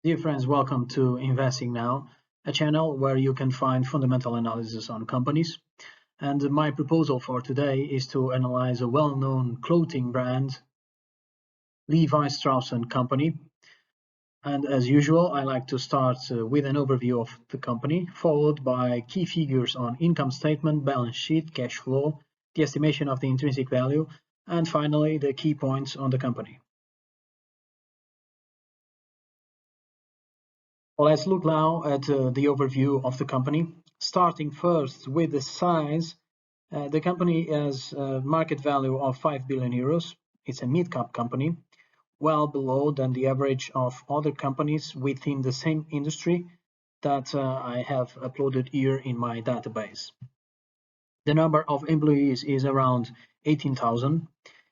Dear friends, welcome to Investing Now, a channel where you can find fundamental analysis on companies. And my proposal for today is to analyze a well-known clothing brand, Levi Strauss Co. And as usual, I like to start with an overview of the company, followed by key figures on income statement, balance sheet, cash flow, the estimation of the intrinsic value, and finally the key points on the company. Let's look now at the overview of the company. Starting first with the size, the company has a market value of 5 billion euros. It's a mid-cap company, well below than the average of other companies within the same industry that I have uploaded here in my database. The number of employees is around 18,000.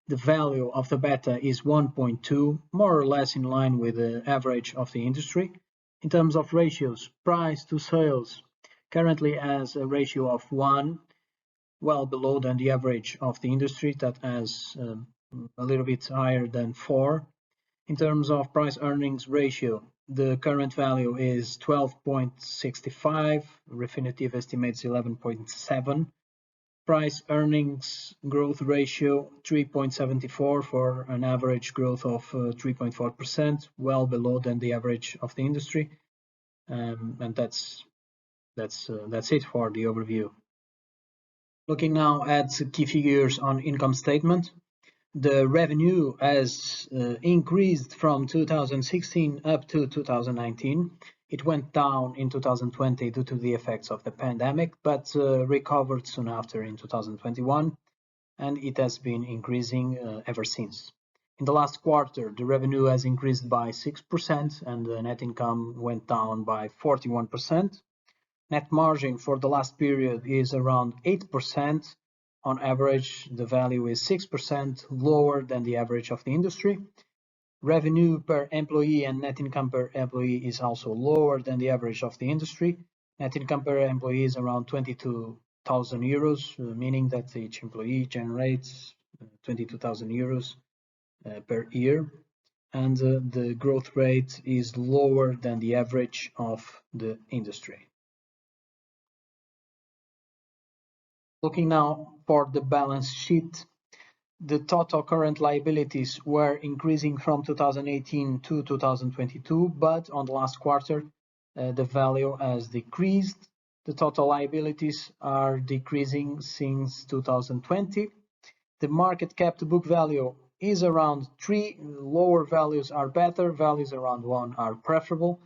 The value of the beta is 1.2, more or less in line with the average of the industry. In terms of ratios, price to sales currently has a ratio of 1, well below than the average of the industry that has a little bit higher than 4. In terms of price earnings ratio, the current value is 12.65, Refinitiv estimates 11.7. Price earnings growth ratio 3.74 for an average growth of 3.4%, well below than the average of the industry. And that's it for the overview. Looking now at key figures on income statement, the revenue has increased from 2016 up to 2019. It went down in 2020 due to the effects of the pandemic, but recovered soon after in 2021, and it has been increasing ever since. In the last quarter, the revenue has increased by 6% and the net income went down by 41%. Net margin for the last period is around 8%. On average, the value is 6% lower than the average of the industry. Revenue per employee and net income per employee is also lower than the average of the industry. Net income per employee is around 22,000 euros, meaning that each employee generates 22,000 euros per year. And the growth rate is lower than the average of the industry. Looking now for the balance sheet, the total current liabilities were increasing from 2018 to 2022, but on the last quarter, the value has decreased. The total liabilities are decreasing since 2020. The market cap to book value is around 3. Lower values are better, values around 1 are preferable.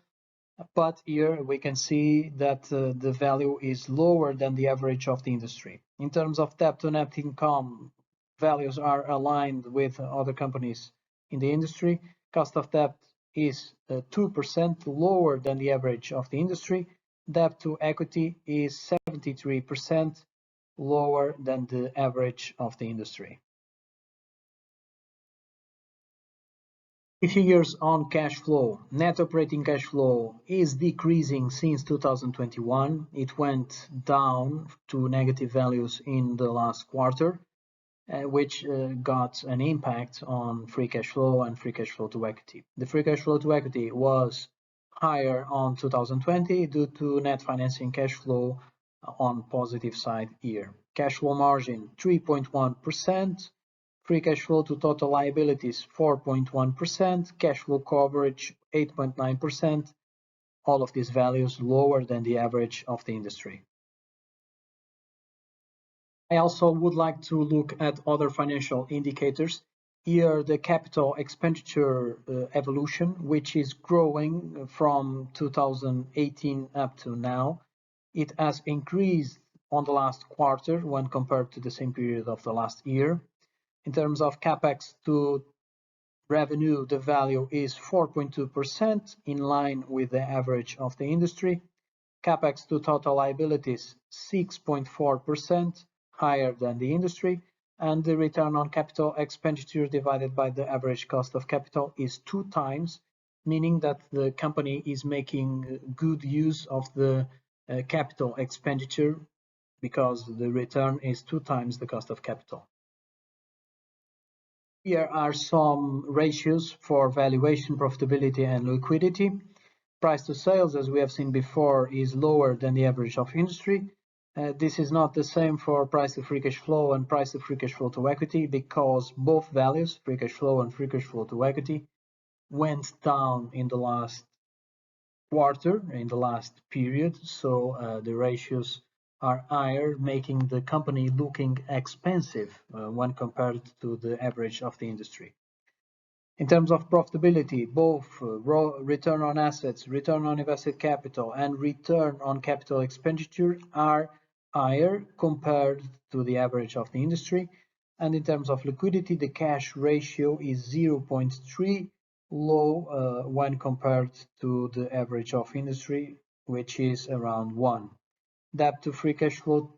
But here we can see that the value is lower than the average of the industry. In terms of debt to net income, values are aligned with other companies in the industry. Cost of debt is 2% lower than the average of the industry. Debt to equity is 73% lower than the average of the industry. Figures on cash flow. Net operating cash flow is decreasing since 2021. It went down to negative values in the last quarter, which got an impact on free cash flow and free cash flow to equity. The free cash flow to equity was higher on 2020 due to net financing cash flow on positive side here. Cash flow margin 3.1%. Free cash flow to total liabilities 4.1%, cash flow coverage 8.9%, all of these values lower than the average of the industry. I also would like to look at other financial indicators. Here the capital expenditure evolution, which is growing from 2018 up to now. It has increased on the last quarter when compared to the same period of the last year. In terms of capex to revenue, the value is 4.2%, in line with the average of the industry. Capex to total liabilities 6.4%, higher than the industry. And the return on capital expenditure divided by the average cost of capital is 2 times, meaning that the company is making good use of the capital expenditure because the return is 2 times the cost of capital. Here are some ratios for valuation, profitability, and liquidity. Price to sales, as we have seen before, is lower than the average of industry. This is not the same for price to free cash flow and price to free cash flow to equity, because both values, free cash flow and free cash flow to equity, went down in the last quarter, in the last period. So the ratios are higher, making the company looking expensive when compared to the average of the industry. In terms of profitability, both return on assets, return on invested capital, and return on capital expenditure are higher compared to the average of the industry. And in terms of liquidity, the cash ratio is 0.3, low when compared to the average of industry, which is around 1. Debt to free cash flow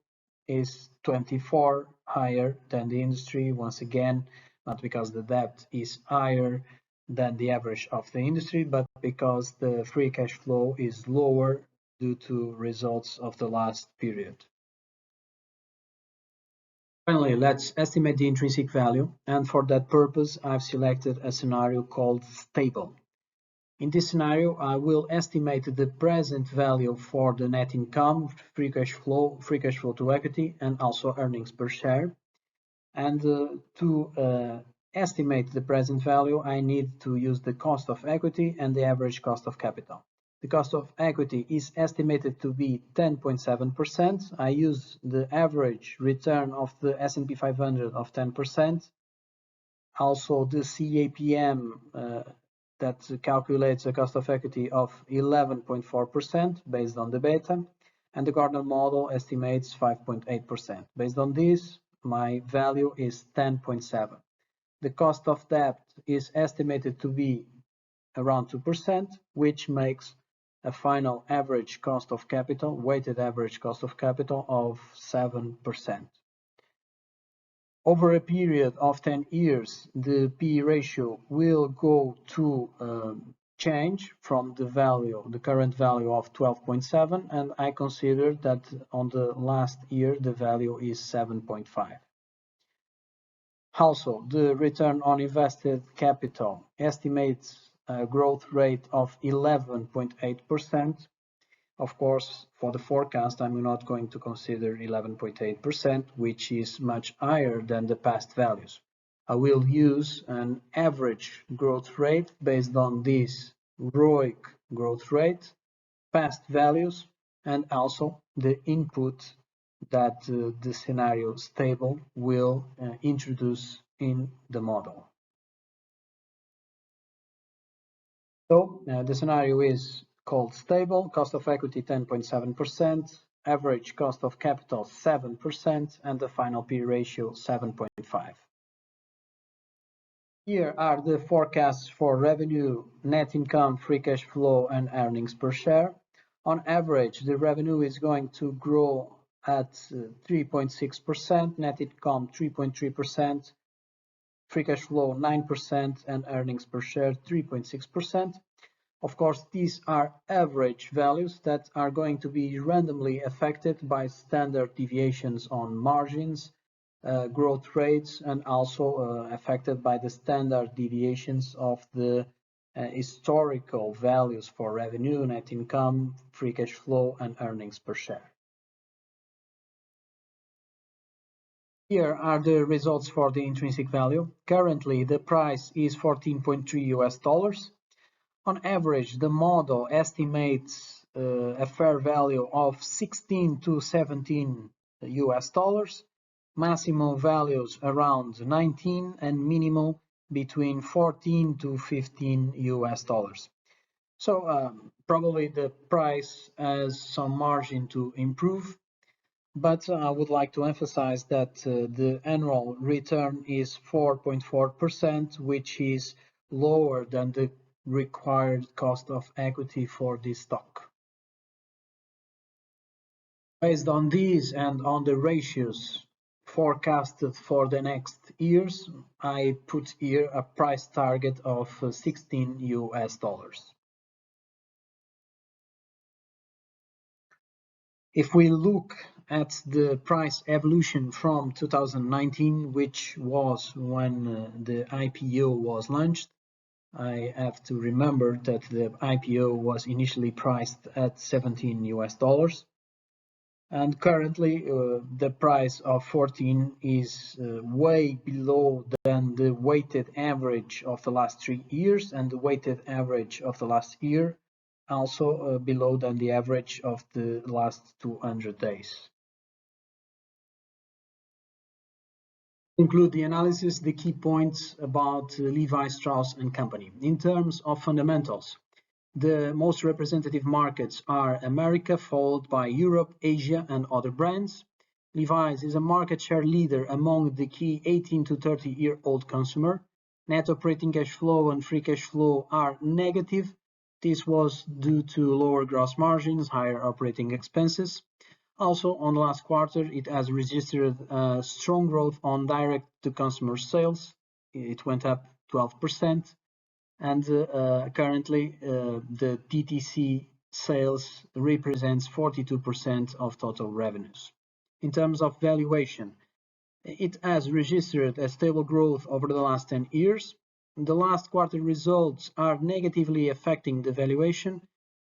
is 24, higher than the industry, once again, not because the debt is higher than the average of the industry, but because the free cash flow is lower due to results of the last period. Finally, let's estimate the intrinsic value, and for that purpose, I've selected a scenario called stable. In this scenario, I will estimate the present value for the net income, free cash flow to equity, and also earnings per share. And to estimate the present value, I need to use the cost of equity and the average cost of capital. The cost of equity is estimated to be 10.7%. I use the average return of the S&P 500 of 10%. Also, the CAPM that calculates a cost of equity of 11.4% based on the beta, and the Gardner model estimates 5.8%. Based on this, my value is 10.7. The cost of debt is estimated to be around 2%, which makes a final average cost of capital, weighted average cost of capital of 7%. Over a period of 10 years, the P/E ratio will go to change from the current value of 12.7, and I consider that on the last year the value is 7.5. Also, the return on invested capital estimates a growth rate of 11.8%. Of course, for the forecast, I'm not going to consider 11.8%, which is much higher than the past values. I will use an average growth rate based on this ROIC growth rate, past values, and also the input that the scenario stable will introduce in the model. So the scenario is called stable, cost of equity 10.7%, average cost of capital 7%, and the final P ratio 7.5. Here are the forecasts for revenue, net income, free cash flow, and earnings per share. On average, the revenue is going to grow at 3.6%, net income 3.3%, free cash flow 9%, and earnings per share 3.6%. Of course, these are average values that are going to be randomly affected by standard deviations on margins, growth rates, and also affected by the standard deviations of the historical values for revenue, net income, free cash flow, and earnings per share. Here are the results for the intrinsic value. Currently, the price is $14.3. On average, the model estimates a fair value of 16 to 17 US dollars, maximum values around 19, and minimal between 14 to 15 US dollars. So probably the price has some margin to improve, but I would like to emphasize that the annual return is 4.4%, which is lower than the required cost of equity for this stock. Based on these and on the ratios forecasted for the next years, I put here a price target of 16 US dollars. If we look at the price evolution from 2019, which was when the IPO was launched, I have to remember that the IPO was initially priced at $17 and currently the price of 14 is way below than the weighted average of the last 3 years, and the weighted average of the last year also below than the average of the last 200 days. To conclude the analysis, the key points about Levi Strauss & Company. In terms of fundamentals, the most representative markets are America, followed by Europe, Asia, and other brands. Levi's is a market share leader among the key 18 to 30-year-old consumer. Net operating cash flow and free cash flow are negative. This was due to lower gross margins, higher operating expenses. Also, on the last quarter, it has registered strong growth on direct-to-consumer sales. It went up 12%. And currently the DTC sales represents 42% of total revenues. In terms of valuation, it has registered a stable growth over the last 10 years. The last quarter results are negatively affecting the valuation,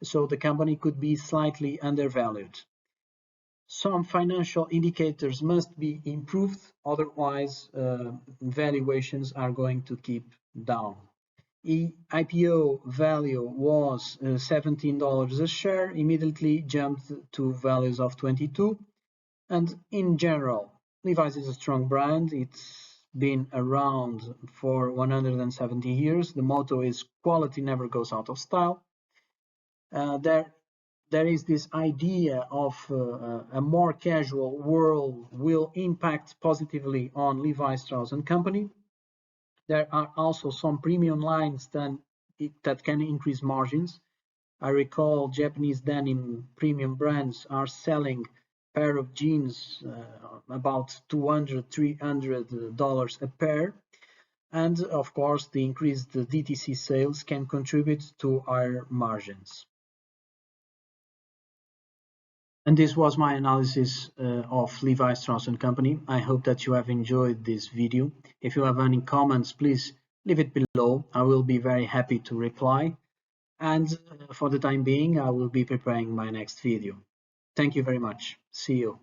so the company could be slightly undervalued. Some financial indicators must be improved, otherwise valuations are going to keep down. IPO value was $17 a share, immediately jumped to values of 22. And in general, Levi's is a strong brand. It's been around for 170 years. The motto is quality never goes out of style. There is this idea of a more casual world will impact positively on Levi Strauss & Company. There are also some premium lines that can increase margins. I recall Japanese denim premium brands are selling a pair of jeans about $200, $300 a pair. And of course, the increased DTC sales can contribute to our margins. And this was my analysis of Levi Strauss & Company. I hope that you have enjoyed this video. If you have any comments, please leave it below. I will be very happy to reply. And for the time being, I will be preparing my next video. Thank you very much. See you.